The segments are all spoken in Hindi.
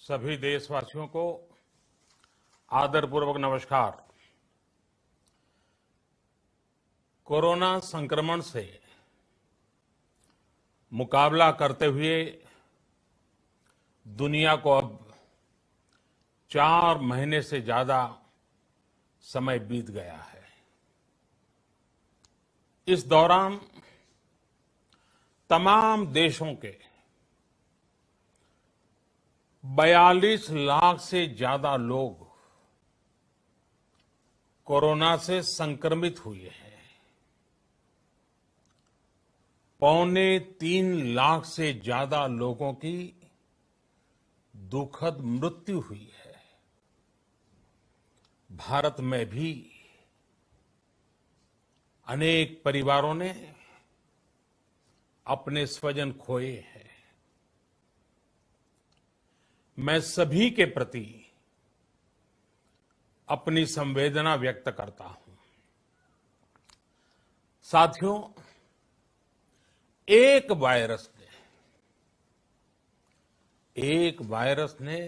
सभी देशवासियों को आदरपूर्वक नमस्कार। कोरोना संक्रमण से मुकाबला करते हुए दुनिया को अब 4 महीने से ज्यादा समय बीत गया है। इस दौरान तमाम देशों के 42 लाख से ज्यादा लोग कोरोना से संक्रमित हुए हैं। 2.25 लाख से ज्यादा लोगों की दुखद मृत्यु हुई है। भारत में भी अनेक परिवारों ने अपने स्वजन खोए हैं। मैं सभी के प्रति अपनी संवेदना व्यक्त करता हूं। साथियों, एक वायरस ने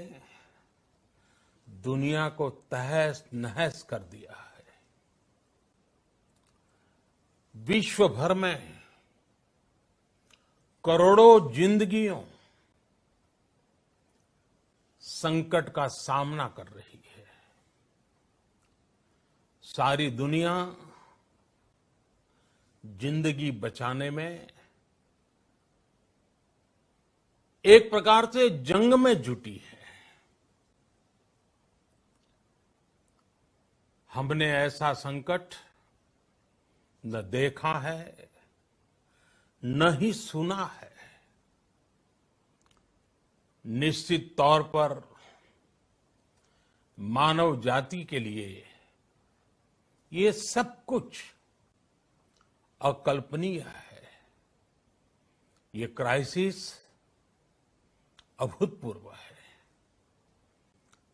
दुनिया को तहस नहस कर दिया है। विश्व भर में करोड़ों जिंदगियों संकट का सामना कर रही है। सारी दुनिया जिंदगी बचाने में एक प्रकार से जंग में जुटी है। हमने ऐसा संकट न देखा है, न ही सुना है। निश्चित तौर पर मानव जाति के लिए ये सब कुछ अकल्पनीय है। ये क्राइसिस अभूतपूर्व है।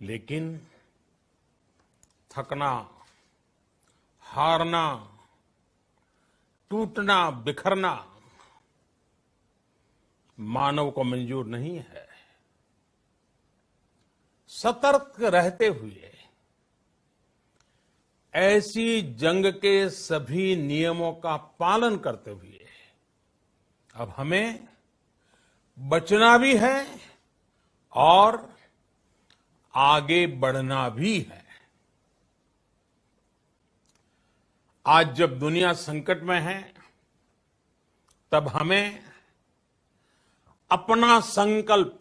लेकिन थकना, हारना, टूटना, बिखरना मानव को मंजूर नहीं है। सतर्क रहते हुए ऐसी जंग के सभी नियमों का पालन करते हुए अब हमें बचना भी है और आगे बढ़ना भी है। आज जब दुनिया संकट में है, तब हमें अपना संकल्प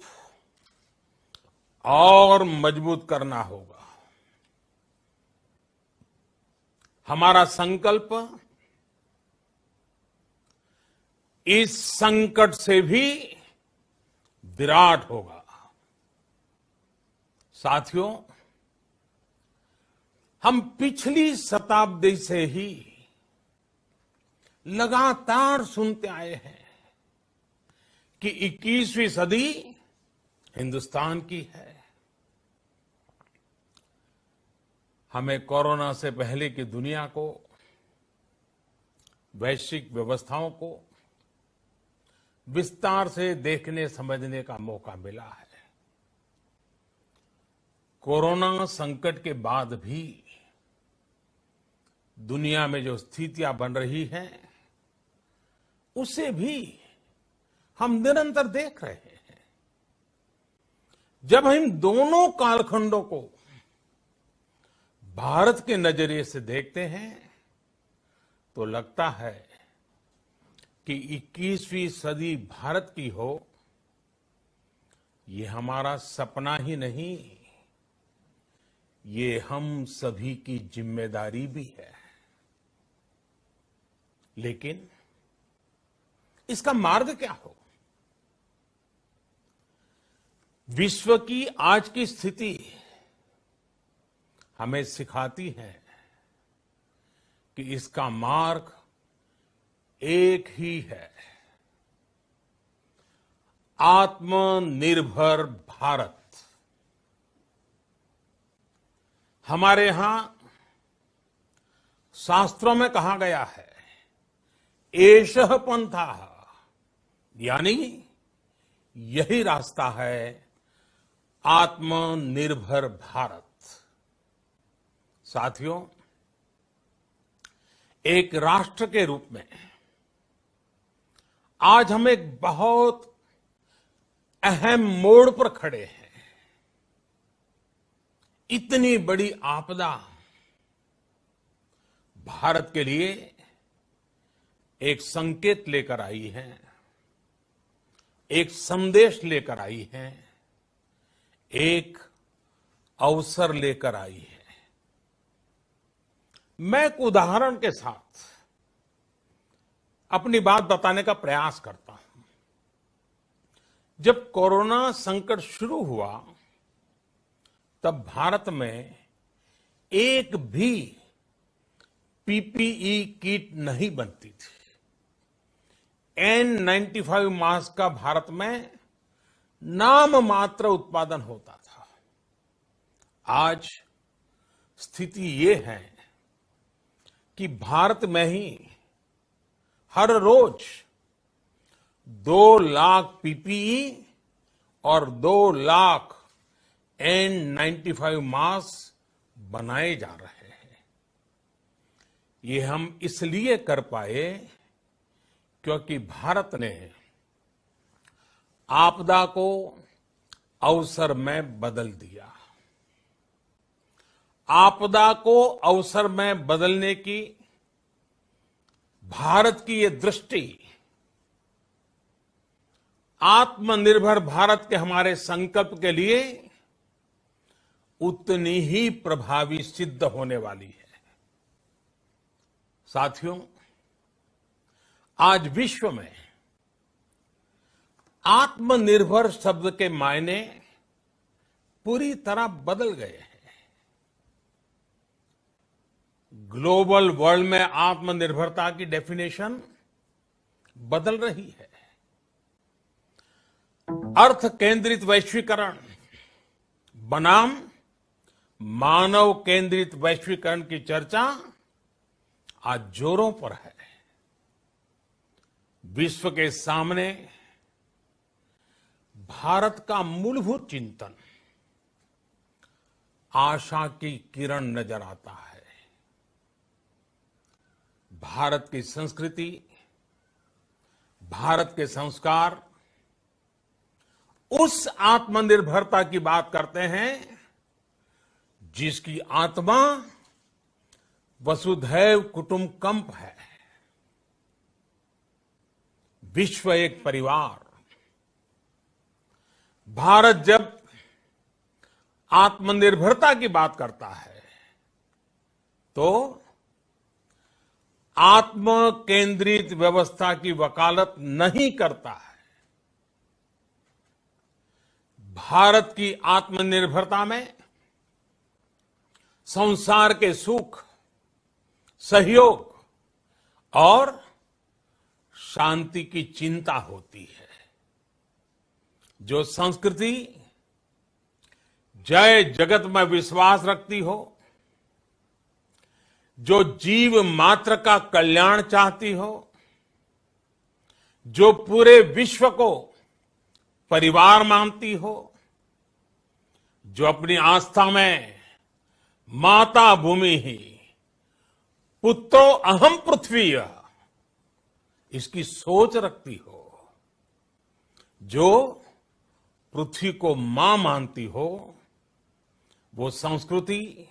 और मजबूत करना होगा। हमारा संकल्प इस संकट से भी विराट होगा। साथियों, हम पिछली शताब्दी से ही लगातार सुनते आए हैं कि 21वीं सदी हिंदुस्तान की है। हमें कोरोना से पहले की दुनिया को, वैश्विक व्यवस्थाओं को विस्तार से देखने समझने का मौका मिला है। कोरोना संकट के बाद भी दुनिया में जो स्थितियां बन रही हैं, उसे भी हम निरंतर देख रहे हैं। जब हम दोनों कालखंडों को भारत के नजरिए से देखते हैं, तो लगता है कि 21वीं सदी भारत की हो, ये हमारा सपना ही नहीं, ये हम सभी की जिम्मेदारी भी है। लेकिन इसका मार्ग क्या हो? विश्व की आज की स्थिति हमें सिखाती है कि इसका मार्ग एक ही है, आत्मनिर्भर भारत। हमारे यहां शास्त्रों में कहा गया है, एषः पंथः, यानी यही रास्ता है आत्मनिर्भर भारत। साथियों, एक राष्ट्र के रूप में आज हम एक बहुत अहम मोड़ पर खड़े हैं। इतनी बड़ी आपदा भारत के लिए एक संकेत लेकर आई है, एक संदेश लेकर आई है, एक अवसर लेकर आई है। मैं एक उदाहरण के साथ अपनी बात बताने का प्रयास करता हूं। जब कोरोना संकट शुरू हुआ तब भारत में एक भी पीपीई किट नहीं बनती थी। N95 मास्क का भारत में नाम मात्र उत्पादन होता था। आज स्थिति ये है कि भारत में ही हर रोज 2 लाख पीपीई और 2 लाख N95 मास्क बनाए जा रहे हैं। ये हम इसलिए कर पाए क्योंकि भारत ने आपदा को अवसर में बदल दिया। आपदा को अवसर में बदलने की भारत की ये दृष्टि आत्मनिर्भर भारत के हमारे संकल्प के लिए उतनी ही प्रभावी सिद्ध होने वाली है। साथियों, आज विश्व में आत्मनिर्भर शब्द के मायने पूरी तरह बदल गए हैं। ग्लोबल वर्ल्ड में आत्मनिर्भरता की डेफिनेशन बदल रही है। अर्थ केंद्रित वैश्वीकरण बनाम मानव केंद्रित वैश्वीकरण की चर्चा आज जोरों पर है। विश्व के सामने भारत का मूलभूत चिंतन आशा की किरण नजर आता है। भारत की संस्कृति, भारत के संस्कार उस आत्मनिर्भरता की बात करते हैं जिसकी आत्मा वसुधैव कुटुंबकम है। विश्व एक परिवार। भारत जब आत्मनिर्भरता की बात करता है तो आत्म केंद्रित व्यवस्था की वकालत नहीं करता है। भारत की आत्मनिर्भरता में संसार के सुख, सहयोग और शांति की चिंता होती है। जो संस्कृति जय जगत में विश्वास रखती हो, जो जीव मात्र का कल्याण चाहती हो, जो पूरे विश्व को परिवार मानती हो, जो अपनी आस्था में माता भूमि ही पुत्रो अहम पृथ्वी इसकी सोच रखती हो, जो पृथ्वी को मां मानती हो, वो संस्कृति,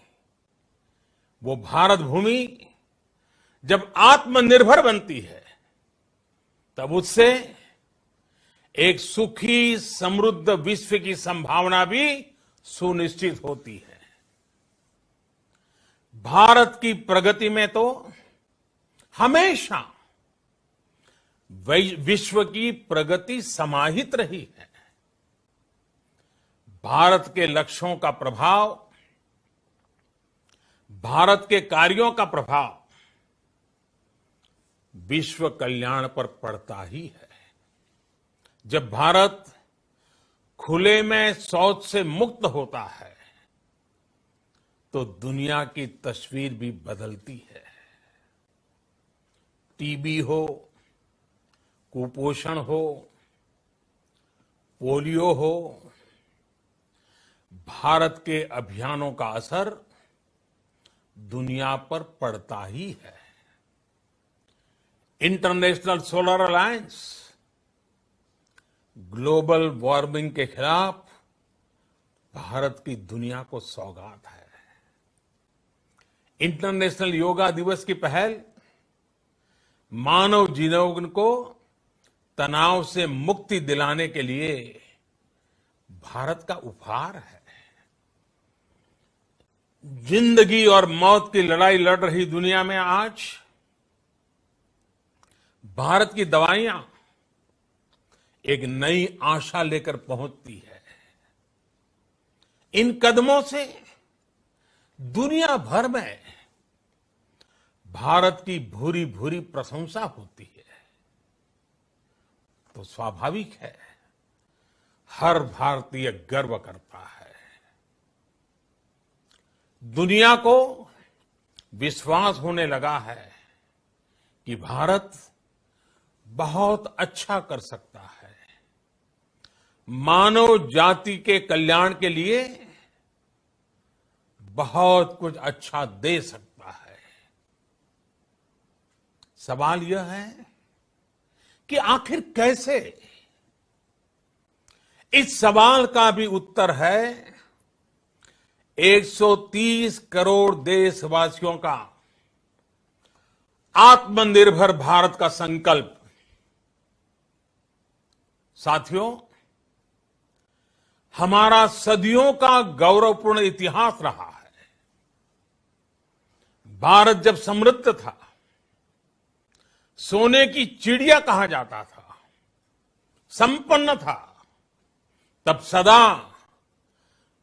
वो भारत भूमि जब आत्मनिर्भर बनती है तब उससे एक सुखी समृद्ध विश्व की संभावना भी सुनिश्चित होती है। भारत की प्रगति में तो हमेशा विश्व की प्रगति समाहित रही है। भारत के लक्ष्यों का प्रभाव, भारत के कार्यों का प्रभाव विश्व कल्याण पर पड़ता ही है। जब भारत खुले में शौच से मुक्त होता है तो दुनिया की तस्वीर भी बदलती है। टीबी हो, कुपोषण हो, पोलियो हो, भारत के अभियानों का असर दुनिया पर पड़ता ही है। International solar alliance global warming के खिलाफ भारत की दुनिया को सौगात है। इंटरनेशनल योगा दिवस की पहल मानव जीवन को तनाव से मुक्ति दिलाने के लिए भारत का उपहार है। जिंदगी और मौत की लड़ाई लड़ रही दुनिया में आज भारत की दवाइयां एक नई आशा लेकर पहुंचती है। इन कदमों से दुनिया भर में भारत की भूरी भूरी प्रशंसा होती है। तो स्वाभाविक है, हर भारतीय गर्व करता है। दुनिया को विश्वास होने लगा है कि भारत बहुत अच्छा कर सकता है, मानव जाति के कल्याण के लिए बहुत कुछ अच्छा दे सकता है। सवाल यह है कि आखिर कैसे? इस सवाल का भी उत्तर है 130 करोड़ देशवासियों का आत्मनिर्भर भारत का संकल्प। साथियों, हमारा सदियों का गौरवपूर्ण इतिहास रहा है। भारत जब समृद्ध था, सोने की चिड़िया कहा जाता था, संपन्न था, तब सदा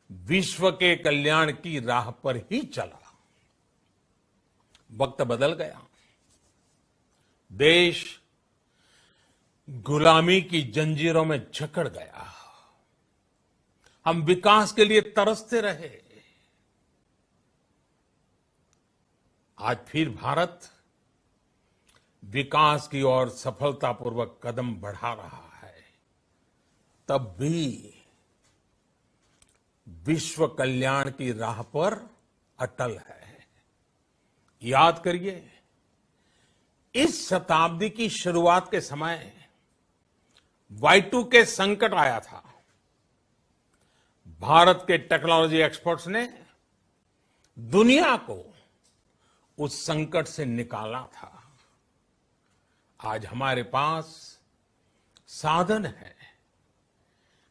विश्व के कल्याण की राह पर ही चला। वक्त बदल गया, देश गुलामी की जंजीरों में जकड़ गया। हम विकास के लिए तरसते रहे। आज फिर भारत विकास की ओर सफलतापूर्वक कदम बढ़ा रहा है। तब भी विश्व कल्याण की राह पर अटल है। याद करिए, इस शताब्दी की शुरुआत के समय Y2K संकट आया था। भारत के टेक्नोलॉजी एक्सपर्ट्स ने दुनिया को उस संकट से निकाला था। आज हमारे पास साधन है,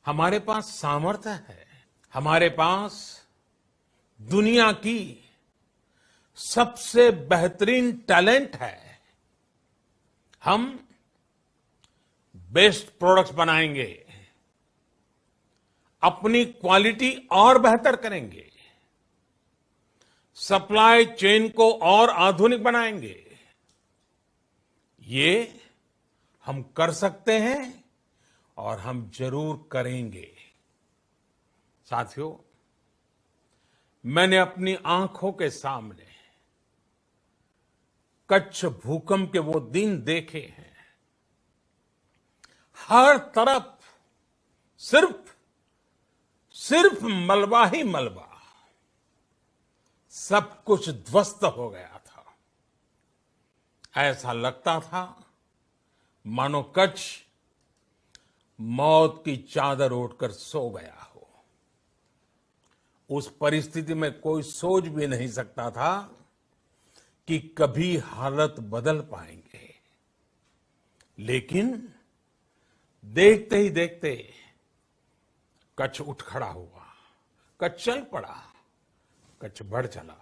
हमारे पास सामर्थ्य है, हमारे पास दुनिया की सबसे बेहतरीन टैलेंट है। हम बेस्ट प्रोडक्ट्स बनाएंगे, अपनी क्वालिटी और बेहतर करेंगे, सप्लाई चेन को और आधुनिक बनाएंगे। ये हम कर सकते हैं और हम जरूर करेंगे। साथियों, मैंने अपनी आंखों के सामने कच्छ भूकंप के वो दिन देखे हैं। हर तरफ सिर्फ मलबा ही मलबा, सब कुछ ध्वस्त हो गया था। ऐसा लगता था मानो कच्छ मौत की चादर ओढ़कर सो गया हो। उस परिस्थिति में कोई सोच भी नहीं सकता था कि कभी हालत बदल पाएंगे। लेकिन देखते ही देखते कच्छ उठ खड़ा हुआ, कच्छ चल पड़ा, कच्छ बढ़ चला।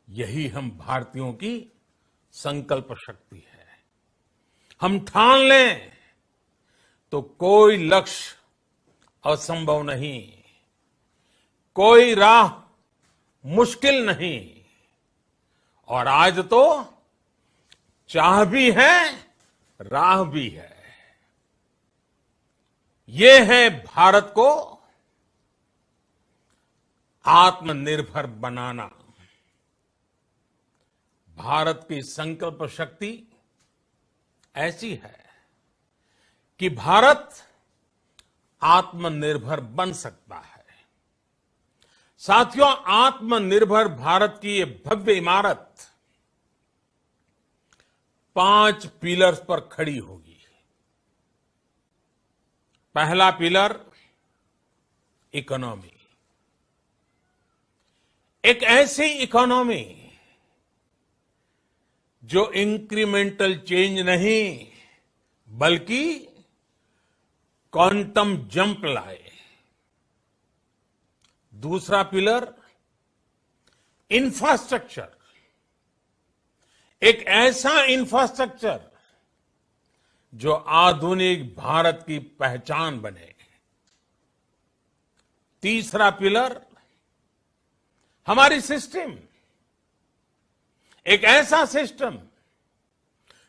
यही हम भारतीयों की संकल्प शक्ति है। हम ठान लें तो कोई लक्ष्य असंभव नहीं, कोई राह मुश्किल नहीं। और आज तो चाह भी है, राह भी है। ये है भारत को आत्मनिर्भर बनाना। भारत की संकल्प शक्ति ऐसी है कि भारत आत्मनिर्भर बन सकता है। साथियों, आत्मनिर्भर भारत की ये भव्य इमारत 5 पिलर्स पर खड़ी होगी। पहला पिलर इकोनॉमी। एक ऐसी इकोनॉमी जो इंक्रीमेंटल चेंज नहीं बल्कि क्वांटम जंप लाए। दूसरा पिलर इंफ्रास्ट्रक्चर। एक ऐसा इंफ्रास्ट्रक्चर जो आधुनिक भारत की पहचान बने। तीसरा पिलर हमारी सिस्टम। एक ऐसा सिस्टम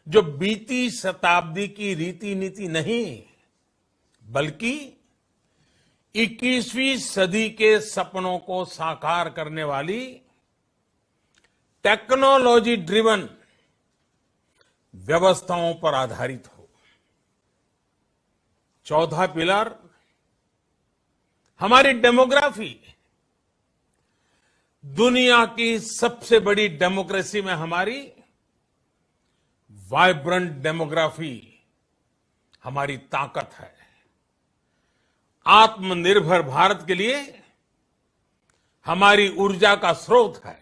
जो बीती शताब्दी की रीति नीति नहीं बल्कि 21वीं सदी के सपनों को साकार करने वाली टेक्नोलॉजी ड्रिवन व्यवस्थाओं पर आधारित हो। चौथा पिलर हमारी डेमोग्राफी। दुनिया की सबसे बड़ी डेमोक्रेसी में हमारी वाइब्रेंट डेमोग्राफी हमारी ताकत है। आत्मनिर्भर भारत के लिए हमारी ऊर्जा का स्रोत है।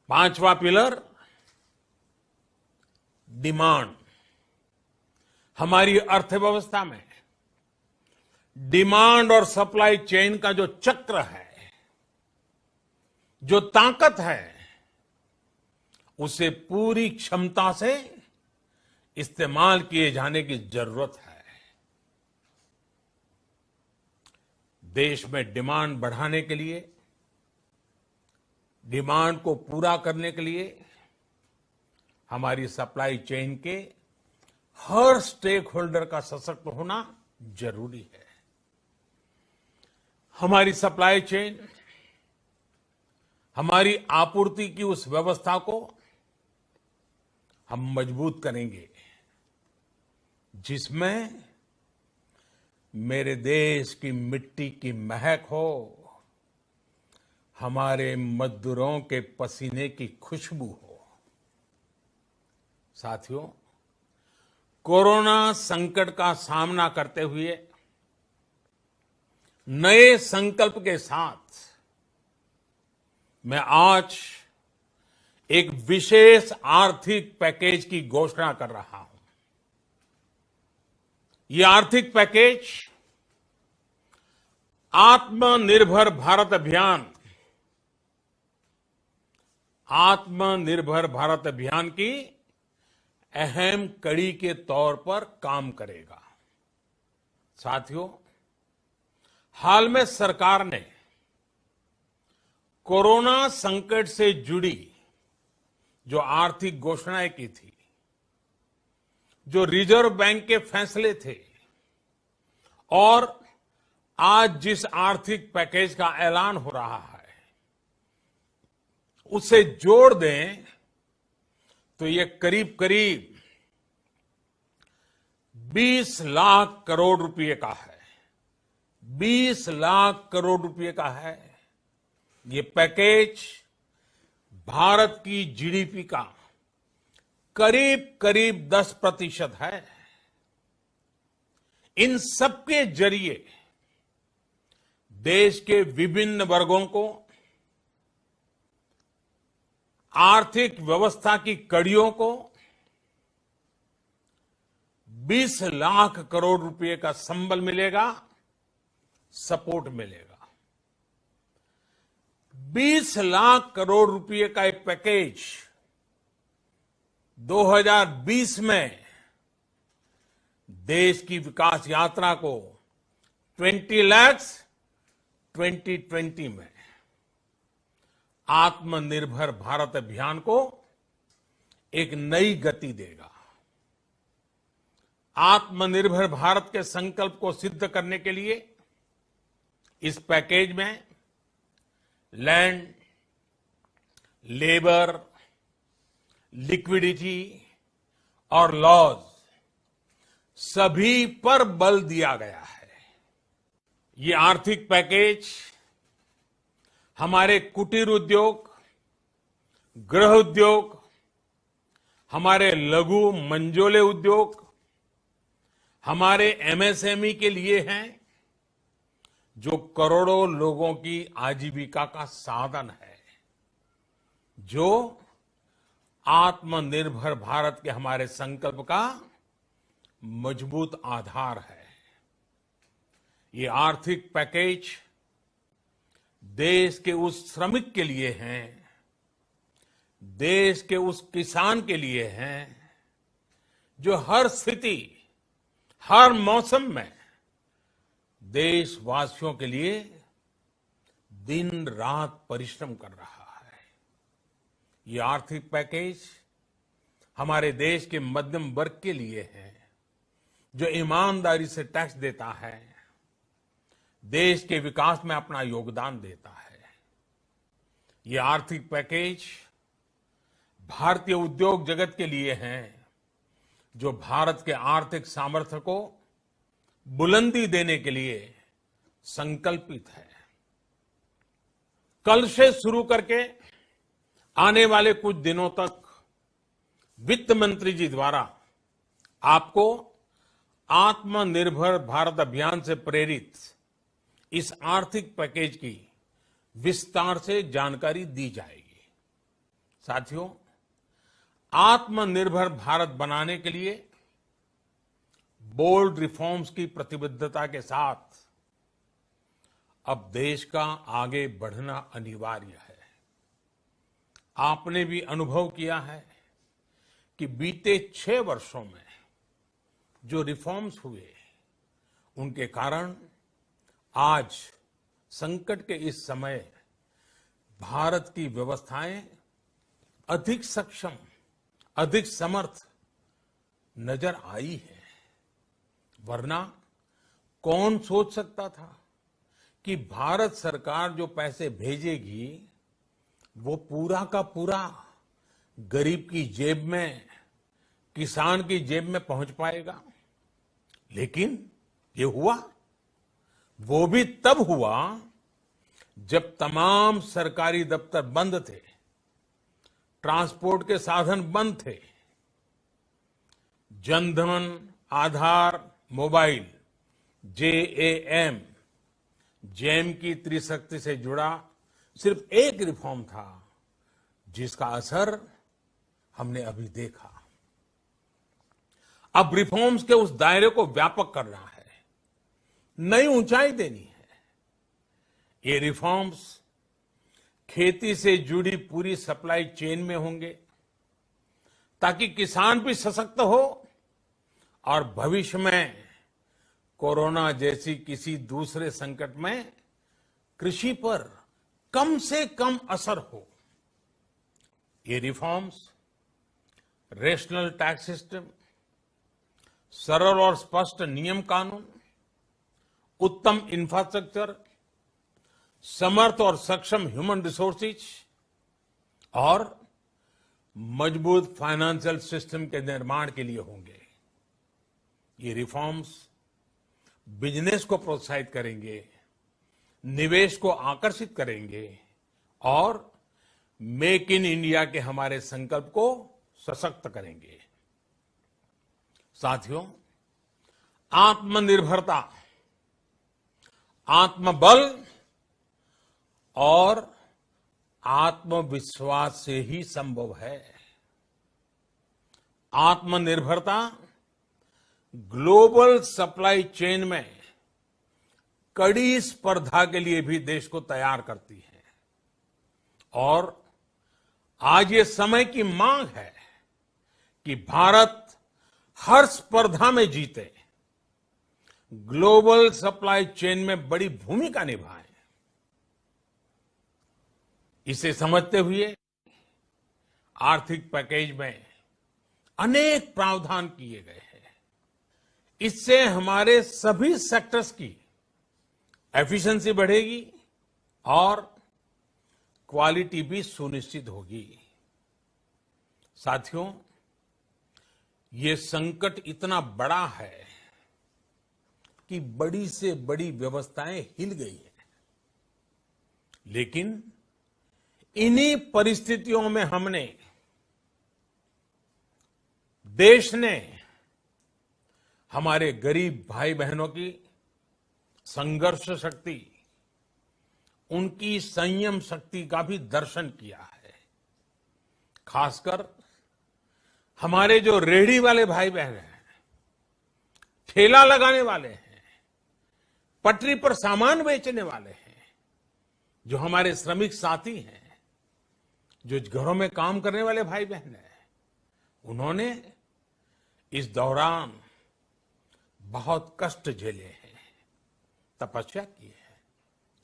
पांचवा पिलर डिमांड। हमारी अर्थव्यवस्था में डिमांड और सप्लाई चेन का जो चक्र है, जो ताकत है, उसे पूरी क्षमता से इस्तेमाल किए जाने की जरूरत है। देश में डिमांड बढ़ाने के लिए, डिमांड को पूरा करने के लिए हमारी सप्लाई चेन के हर स्टेक होल्डर का सशक्त होना जरूरी है। हमारी सप्लाई चेन, हमारी आपूर्ति की उस व्यवस्था को हम मजबूत करेंगे जिसमें मेरे देश की मिट्टी की महक हो, हमारे मजदूरों के पसीने की खुशबू हो। साथियों, कोरोना संकट का सामना करते हुए नए संकल्प के साथ मैं आज एक विशेष आर्थिक पैकेज की घोषणा कर रहा हूं। ये आर्थिक पैकेज आत्मनिर्भर भारत अभियान, आत्मनिर्भर भारत अभियान की अहम कड़ी के तौर पर काम करेगा। साथियों, हाल में सरकार ने कोरोना संकट से जुड़ी जो आर्थिक घोषणाएं की थी, जो रिजर्व बैंक के फैसले थे और आज जिस आर्थिक पैकेज का ऐलान हो रहा है, उसे जोड़ दें तो ये करीब करीब 20 लाख करोड़ रुपए का है। 20 लाख करोड़ रुपए का है। ये पैकेज भारत की जीडीपी का करीब करीब 10% है। इन सबके जरिए देश के विभिन्न वर्गों को आर्थिक व्यवस्था की कड़ियों को 20 लाख करोड़ रुपए का संबल मिलेगा, सपोर्ट मिलेगा। 20 लाख करोड़ रुपए का एक पैकेज 2020 में देश की विकास यात्रा को 20 लाख 2020 में आत्मनिर्भर भारत अभियान को एक नई गति देगा। आत्मनिर्भर भारत के संकल्प को सिद्ध करने के लिए इस पैकेज में लैंड, लेबर, लिक्विडिटी और लॉज सभी पर बल दिया गया है। ये आर्थिक पैकेज हमारे कुटीर उद्योग, गृह उद्योग, हमारे लघु मंझोले उद्योग, हमारे एमएसएमई के लिए हैं, जो करोड़ों लोगों की आजीविका का साधन है, जो आत्मनिर्भर भारत के हमारे संकल्प का मजबूत आधार है। ये आर्थिक पैकेज देश के उस श्रमिक के लिए हैं, देश के उस किसान के लिए हैं, जो हर स्थिति, हर मौसम में देशवासियों के लिए दिन रात परिश्रम कर रहा है। ये आर्थिक पैकेज हमारे देश के मध्यम वर्ग के लिए है, जो ईमानदारी से टैक्स देता है, देश के विकास में अपना योगदान देता है। ये आर्थिक पैकेज भारतीय उद्योग जगत के लिए है, जो भारत के आर्थिक सामर्थ्य को बुलंदी देने के लिए संकल्पित है। कल से शुरू करके आने वाले कुछ दिनों तक वित्त मंत्री जी द्वारा आपको आत्मनिर्भर भारत अभियान से प्रेरित इस आर्थिक पैकेज की विस्तार से जानकारी दी जाएगी। साथियों, आत्मनिर्भर भारत बनाने के लिए बोल्ड रिफॉर्म्स की प्रतिबद्धता के साथ अब देश का आगे बढ़ना अनिवार्य है। आपने भी अनुभव किया है कि बीते 6 वर्षों में जो रिफॉर्म्स हुए, उनके कारण आज संकट के इस समय भारत की व्यवस्थाएं अधिक सक्षम, अधिक समर्थ नजर आई है। वरना कौन सोच सकता था कि भारत सरकार जो पैसे भेजेगी वो पूरा का पूरा गरीब की जेब में, किसान की जेब में पहुंच पाएगा। लेकिन ये हुआ, वो भी तब हुआ जब तमाम सरकारी दफ्तर बंद थे, ट्रांसपोर्ट के साधन बंद थे, जनधन, आधार, मोबाइल, जेम की त्रिशक्ति से जुड़ा सिर्फ एक रिफॉर्म था, जिसका असर हमने अभी देखा। अब रिफॉर्म्स के उस दायरे को व्यापक करना है, नई ऊंचाई देनी है। ये रिफॉर्म्स खेती से जुड़ी पूरी सप्लाई चेन में होंगे, ताकि किसान भी सशक्त हो और भविष्य में कोरोना जैसी किसी दूसरे संकट में कृषि पर कम से कम असर हो। ये रिफॉर्म्स रेशनल टैक्स सिस्टम, सरल और स्पष्ट नियम कानून, उत्तम इंफ्रास्ट्रक्चर, समर्थ और सक्षम ह्यूमन रिसोर्सेज और मजबूत फाइनेंशियल सिस्टम के निर्माण के लिए होंगे। ये रिफॉर्म्स बिजनेस को प्रोत्साहित करेंगे, निवेश को आकर्षित करेंगे और मेक इन इंडिया के हमारे संकल्प को सशक्त करेंगे। साथियों, आत्मनिर्भरता, आत्मबल और आत्मविश्वास से ही संभव है। आत्मनिर्भरता ग्लोबल सप्लाई चेन में कड़ी स्पर्धा के लिए भी देश को तैयार करती है और आज ये समय की मांग है कि भारत हर स्पर्धा में जीते, ग्लोबल सप्लाई चेन में बड़ी भूमिका निभाए। इसे समझते हुए आर्थिक पैकेज में अनेक प्रावधान किए गए हैं। इससे हमारे सभी सेक्टर्स की एफिशिएंसी बढ़ेगी और क्वालिटी भी सुनिश्चित होगी। साथियों, ये संकट इतना बड़ा है कि बड़ी से बड़ी व्यवस्थाएं हिल गई हैं। लेकिन इन्हीं परिस्थितियों में हमने, देश ने हमारे गरीब भाई बहनों की संघर्ष शक्ति, उनकी संयम शक्ति का भी दर्शन किया है। खासकर हमारे जो रेहड़ी वाले भाई बहन हैं, ठेला लगाने वाले हैं, पटरी पर सामान बेचने वाले हैं, जो हमारे श्रमिक साथी हैं, जो घरों में काम करने वाले भाई बहन हैं, उन्होंने इस दौरान बहुत कष्ट झेले हैं, तपस्या की है,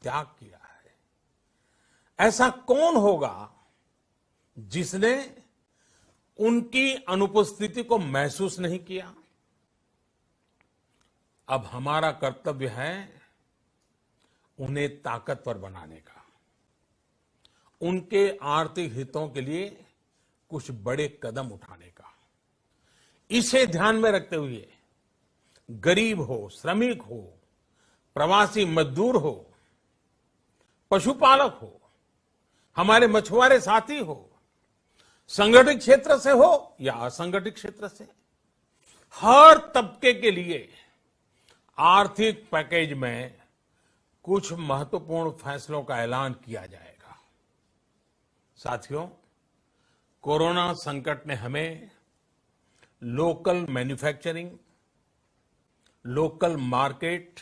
त्याग किया है। ऐसा कौन होगा जिसने उनकी अनुपस्थिति को महसूस नहीं किया? अब हमारा कर्तव्य है उन्हें ताकतवर बनाने का, उनके आर्थिक हितों के लिए कुछ बड़े कदम उठाने का। इसे ध्यान में रखते हुए गरीब हो, श्रमिक हो, प्रवासी मजदूर हो, पशुपालक हो, हमारे मछुआरे साथी हो, संगठित क्षेत्र से हो या असंगठित क्षेत्र से, हर तबके के लिए आर्थिक पैकेज में कुछ महत्वपूर्ण फैसलों का ऐलान किया जाएगा। साथियों, कोरोना संकट ने हमें local manufacturing, local market,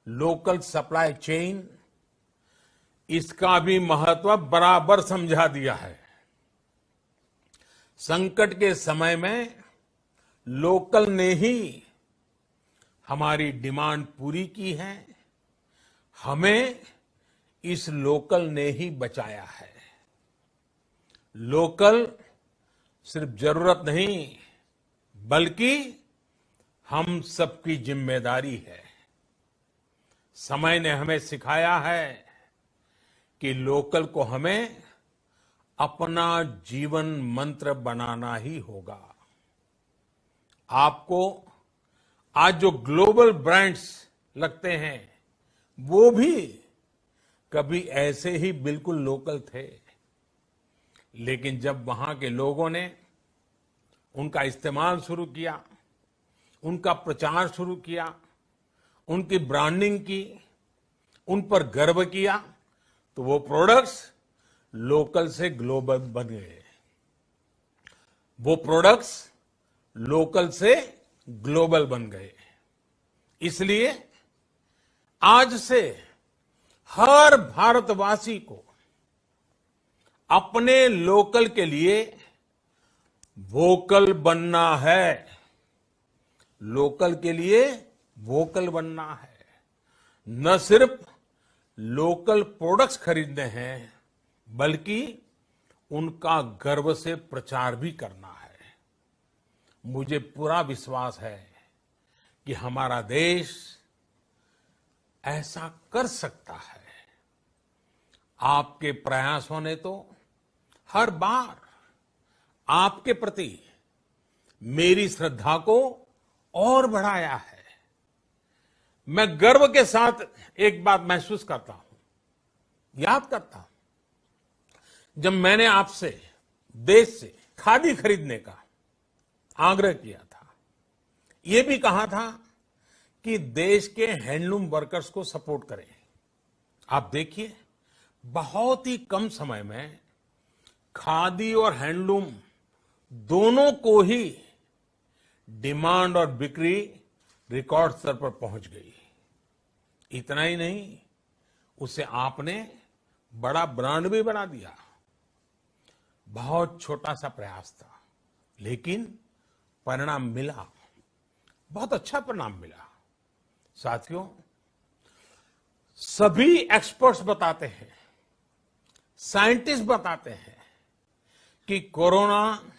local supply chain, इसका भी महत्व बराबर समझा दिया है। संकट के समय में लोकल ने ही हमारी डिमांड पूरी की है, हमें इस लोकल ने ही बचाया है। लोकल सिर्फ जरूरत नहीं, बल्कि हम सबकी जिम्मेदारी है। समय ने हमें सिखाया है कि लोकल को हमें अपना जीवन मंत्र बनाना ही होगा। आपको आज जो ग्लोबल ब्रांड्स लगते हैं, वो भी कभी ऐसे ही बिल्कुल लोकल थे, लेकिन जब वहां के लोगों ने उनका इस्तेमाल शुरू किया, उनका प्रचार शुरू किया, उनकी ब्रांडिंग की, उन पर गर्व किया, तो वो प्रोडक्ट्स लोकल से ग्लोबल बन गए। वो प्रोडक्ट्स लोकल से ग्लोबल बन गए। इसलिए आज से हर भारतवासी को अपने लोकल के लिए वोकल बनना है। लोकल के लिए वोकल बनना है। न सिर्फ लोकल प्रोडक्ट्स खरीदने हैं, बल्कि उनका गर्व से प्रचार भी करना है। मुझे पूरा विश्वास है कि हमारा देश ऐसा कर सकता है। आपके प्रयासों ने तो हर बार आपके प्रति मेरी श्रद्धा को और बढ़ाया है। मैं गर्व के साथ एक बात महसूस करता हूं, याद करता हूं, जब मैंने आपसे देश से खादी खरीदने का आग्रह किया था, यह भी कहा था कि देश के हैंडलूम वर्कर्स को सपोर्ट करें। आप देखिए, बहुत ही कम समय में खादी और हैंडलूम दोनों को ही डिमांड और बिक्री रिकॉर्ड स्तर पर पहुंच गई। इतना ही नहीं, उसे आपने बड़ा ब्रांड भी बना दिया। बहुत छोटा सा प्रयास था, लेकिन परिणाम मिला, बहुत अच्छा परिणाम मिला। साथियों, सभी एक्सपर्ट्स बताते हैं, साइंटिस्ट बताते हैं कि कोरोना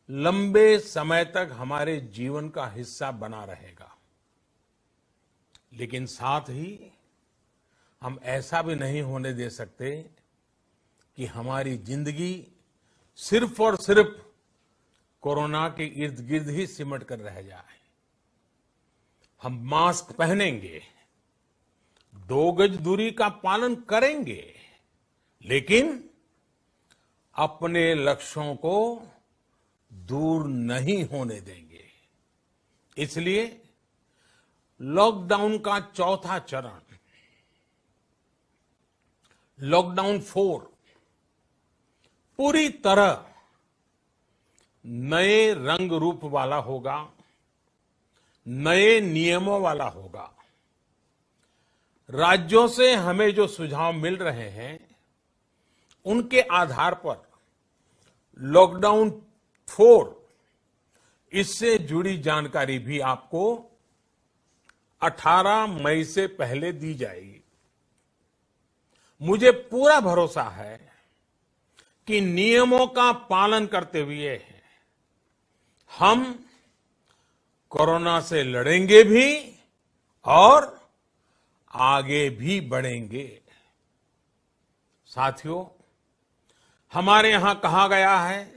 लंबे समय तक हमारे जीवन का हिस्सा बना रहेगा। लेकिन साथ ही हम ऐसा भी नहीं होने दे सकते कि हमारी जिंदगी सिर्फ और सिर्फ कोरोना के इर्द गिर्द ही सिमट कर रह जाए। हम मास्क पहनेंगे, 2 गज दूरी का पालन करेंगे, लेकिन अपने लक्ष्यों को दूर नहीं होने देंगे। इसलिए लॉकडाउन का चौथा चरण, लॉकडाउन 4, पूरी तरह नए रंग रूप वाला होगा, नए नियमों वाला होगा। राज्यों से हमें जो सुझाव मिल रहे हैं, उनके आधार पर लॉकडाउन 4, इससे जुड़ी जानकारी भी आपको 18 मई से पहले दी जाएगी। मुझे पूरा भरोसा है कि नियमों का पालन करते हुए हम कोरोना से लड़ेंगे भी और आगे भी बढ़ेंगे। साथियों, हमारे यहां कहा गया है,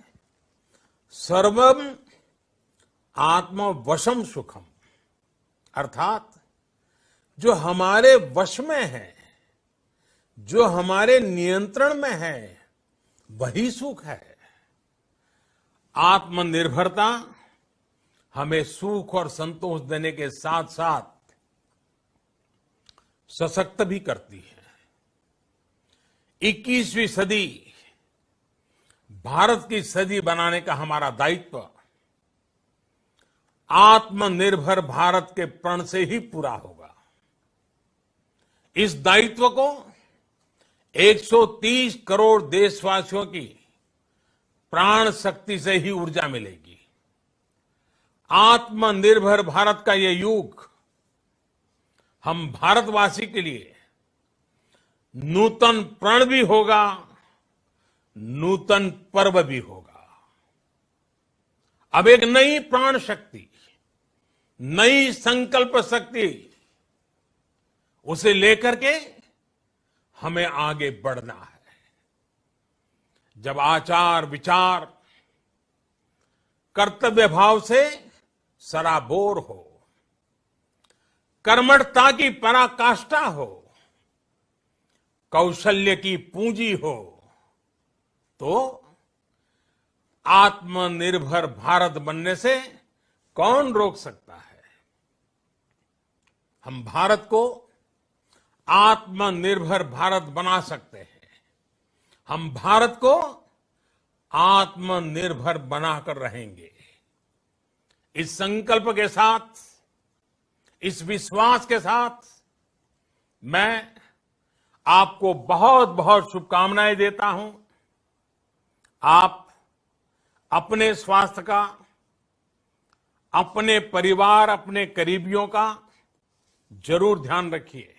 सर्वम आत्मवशम सुखम, अर्थात जो हमारे वश में है, जो हमारे नियंत्रण में है, वही सुख है। आत्मनिर्भरता हमें सुख और संतोष देने के साथ साथ सशक्त भी करती है। 21वीं सदी भारत की सदी बनाने का हमारा दायित्व आत्मनिर्भर भारत के प्रण से ही पूरा होगा। इस दायित्व को 130 करोड़ देशवासियों की प्राण शक्ति से ही ऊर्जा मिलेगी। आत्मनिर्भर भारत का ये युग हम भारतवासी के लिए नूतन प्रण भी होगा, नूतन पर्व भी होगा। अब एक नई प्राण शक्ति, नई संकल्प शक्ति, उसे लेकर के हमें आगे बढ़ना है। जब आचार विचार कर्तव्य भाव से सराबोर हो, कर्मठता की पराकाष्ठा हो, कौशल्य की पूंजी हो, तो आत्मनिर्भर भारत बनने से कौन रोक सकता है। हम भारत को आत्मनिर्भर भारत बना सकते हैं। हम भारत को आत्मनिर्भर बनाकर रहेंगे। इस संकल्प के साथ, इस विश्वास के साथ मैं आपको बहुत बहुत शुभकामनाएं देता हूं। आप अपने स्वास्थ्य का, अपने परिवार, अपने करीबियों का जरूर ध्यान रखिए।